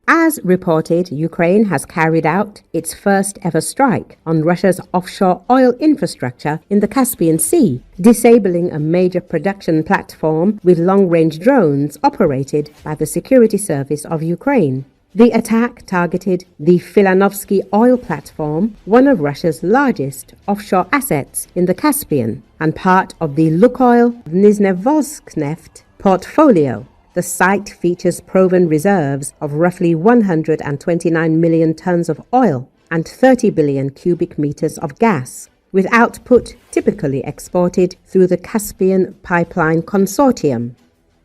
As reported, Ukraine has carried out its first ever strike on Russia's offshore oil infrastructure in the Caspian Sea, disabling a major production platform with long-range drones operated by the Security Service of Ukraine. The attack targeted the Filanovsky oil platform, one of Russia's largest offshore assets in the Caspian, and part of the Lukoil-Nizhnevolzhskneft portfolio. The site features proven reserves of roughly 129 million tons of oil and 30 billion cubic meters of gas, with output typically exported through the Caspian Pipeline Consortium.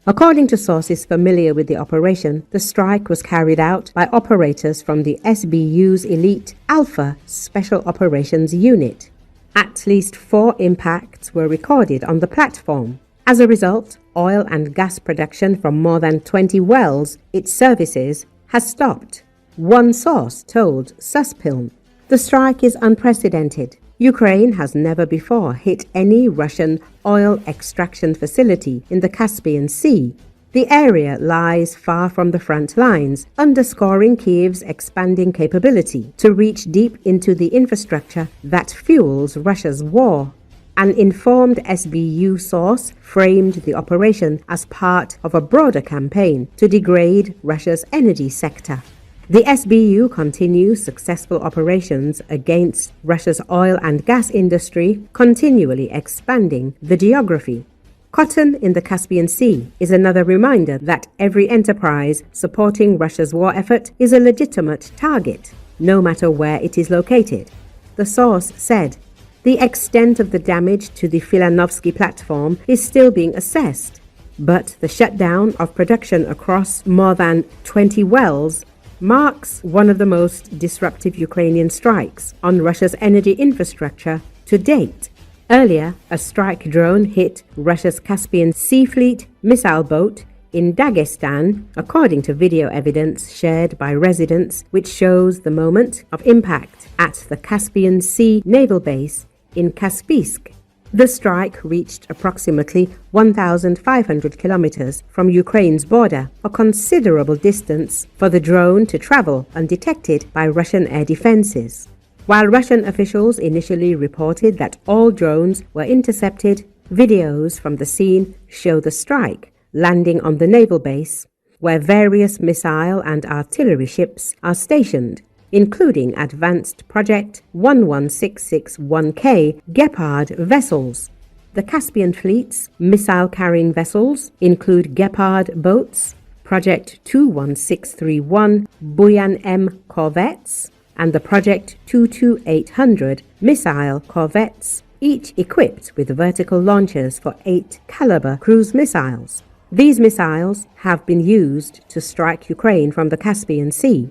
According to sources familiar with the operation, the strike was carried out by operators from the SBU's elite Alpha Special Operations Unit. At least 4 impacts were recorded on the platform. As a result, oil and gas production from more than 20 wells it services has stopped, one source told Suspilne. The strike is unprecedented. Ukraine has never before hit any Russian oil extraction facility in the Caspian Sea. The area lies far from the front lines, underscoring Kiev's expanding capability to reach deep into the infrastructure that fuels Russia's war. An informed SBU source framed the operation as part of a broader campaign to degrade Russia's energy sector. The SBU continues successful operations against Russia's oil and gas industry, continually expanding the geography. Cotton in the Caspian Sea is another reminder that every enterprise supporting Russia's war effort is a legitimate target, no matter where it is located. The source said, "The extent of the damage to the Filanovsky platform is still being assessed, but the shutdown of production across more than 20 wells marks one of the most disruptive Ukrainian strikes on Russia's energy infrastructure to date." Earlier, a strike drone hit Russia's Caspian Sea Fleet missile boat in Dagestan, according to video evidence shared by residents, which shows the moment of impact at the Caspian Sea naval base in Kaspisk. The strike reached approximately 1,500 kilometers from Ukraine's border, a considerable distance for the drone to travel undetected by Russian air defenses. While Russian officials initially reported that all drones were intercepted, videos from the scene show the strike landing on the naval base, where various missile and artillery ships are stationed, including advanced Project 11661K Gepard vessels. The Caspian Fleet's missile-carrying vessels include Gepard boats, Project 21631 Buyan M corvettes, and the Project 22800 missile corvettes, each equipped with vertical launchers for 8-caliber cruise missiles. These missiles have been used to strike Ukraine from the Caspian Sea.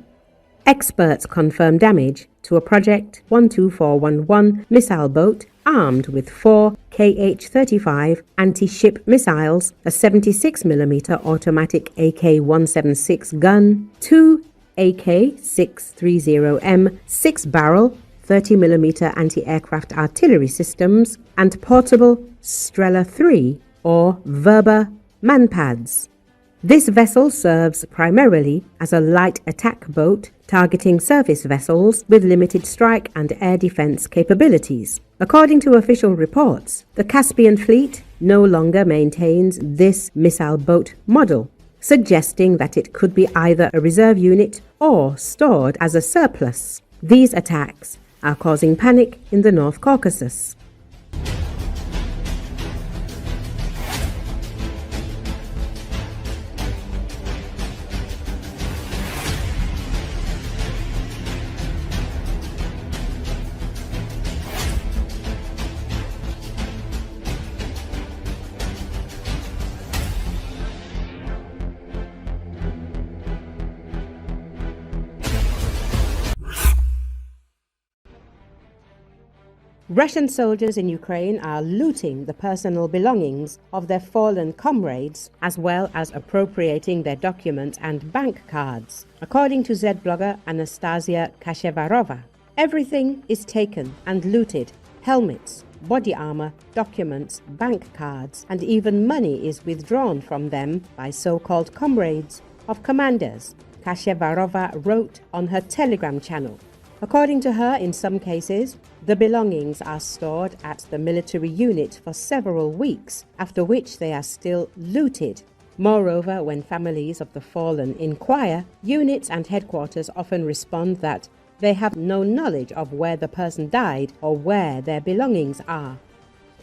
Experts confirm damage to a Project 12411 missile boat armed with 4 Kh-35 anti-ship missiles, a 76mm automatic AK-176 gun, 2 AK-630M 6-barrel 30mm anti-aircraft artillery systems, and portable Strela 3 or Verba manpads. This vessel serves primarily as a light attack boat targeting surface vessels with limited strike and air defense capabilities. According to official reports, the Caspian Fleet no longer maintains this missile boat model, suggesting that it could be either a reserve unit or stored as a surplus. These attacks are causing panic in the North Caucasus. Russian soldiers in Ukraine are looting the personal belongings of their fallen comrades, as well as appropriating their documents and bank cards. According to Z-blogger Anastasia Kashevarova, everything is taken and looted: helmets, body armor, documents, bank cards, and even money is withdrawn from them by so-called comrades of commanders. Kashevarova wrote on her Telegram channel. According to her, in some cases, the belongings are stored at the military unit for several weeks, after which they are still looted. Moreover, when families of the fallen inquire, units and headquarters often respond that they have no knowledge of where the person died or where their belongings are.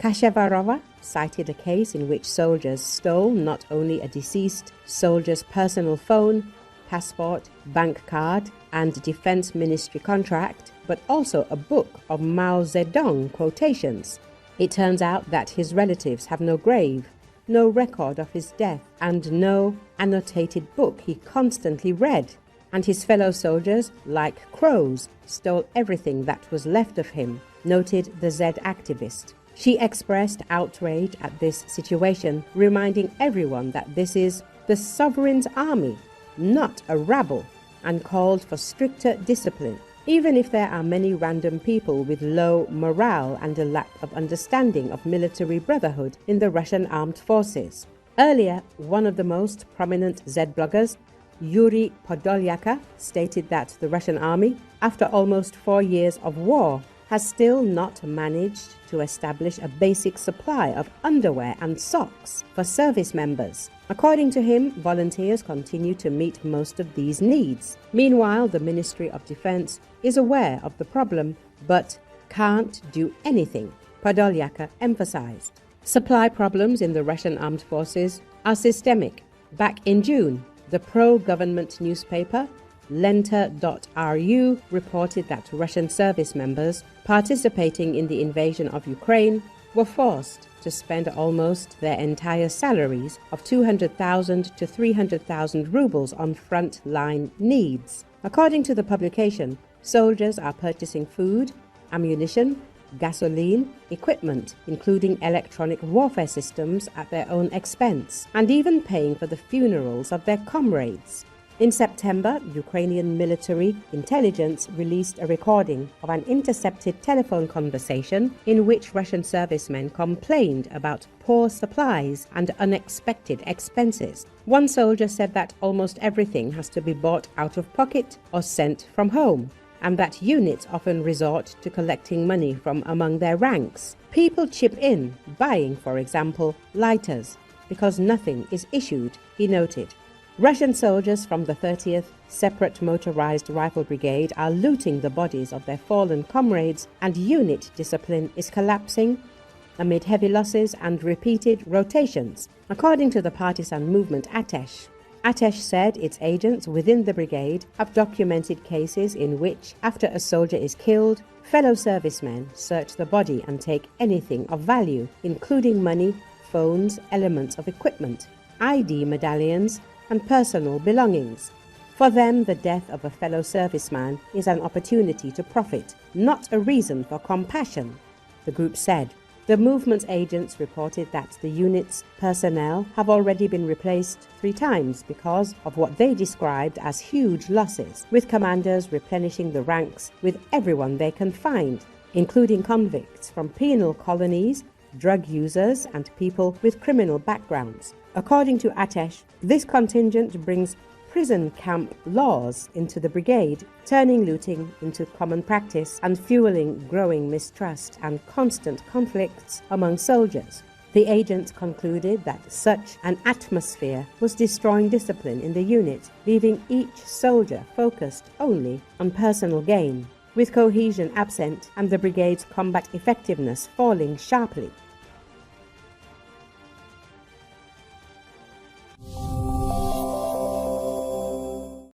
Kashevarova cited a case in which soldiers stole not only a deceased soldier's personal phone, passport, bank card, and defense ministry contract, but also a book of Mao Zedong quotations. It turns out that his relatives have no grave, no record of his death, and no annotated book he constantly read. And his fellow soldiers, like crows, stole everything that was left of him, noted the Z activist. She expressed outrage at this situation, reminding everyone that this is the sovereign's army, not a rabble, and called for stricter discipline, even if there are many random people with low morale and a lack of understanding of military brotherhood in the Russian armed forces. Earlier, one of the most prominent Z bloggers, Yuri Podolyaka, stated that the Russian army, after almost 4 years of war, has still not managed to establish a basic supply of underwear and socks for service members. According to him, volunteers continue to meet most of these needs. Meanwhile, the Ministry of Defense is aware of the problem, but can't do anything, Podolyaka emphasized. Supply problems in the Russian armed forces are systemic. Back in June, the pro-government newspaper Lenta.ru reported that Russian service members participating in the invasion of Ukraine were forced to spend almost their entire salaries of 200,000 to 300,000 rubles on front-line needs. According to the publication, soldiers are purchasing food, ammunition, gasoline, equipment, including electronic warfare systems at their own expense, and even paying for the funerals of their comrades. In September, Ukrainian military intelligence released a recording of an intercepted telephone conversation in which Russian servicemen complained about poor supplies and unexpected expenses. One soldier said that almost everything has to be bought out of pocket or sent from home, and that units often resort to collecting money from among their ranks. People chip in, buying, for example, lighters, because nothing is issued, he noted. Russian soldiers from the 30th Separate Motorized Rifle Brigade are looting the bodies of their fallen comrades, and unit discipline is collapsing amid heavy losses and repeated rotations, according to the partisan movement Atesh. Atesh said its agents within the brigade have documented cases in which, after a soldier is killed, fellow servicemen search the body and take anything of value, including money, phones, elements of equipment, ID medallions, and personal belongings. For them, the death of a fellow serviceman is an opportunity to profit, not a reason for compassion, the group said. The movement's agents reported that the unit's personnel have already been replaced 3 times because of what they described as huge losses, with commanders replenishing the ranks with everyone they can find, including convicts from penal colonies, drug users, and people with criminal backgrounds. According to Atesh, this contingent brings prison camp laws into the brigade, turning looting into common practice and fueling growing mistrust and constant conflicts among soldiers. The agents concluded that such an atmosphere was destroying discipline in the unit, leaving each soldier focused only on personal gain, with cohesion absent and the brigade's combat effectiveness falling sharply.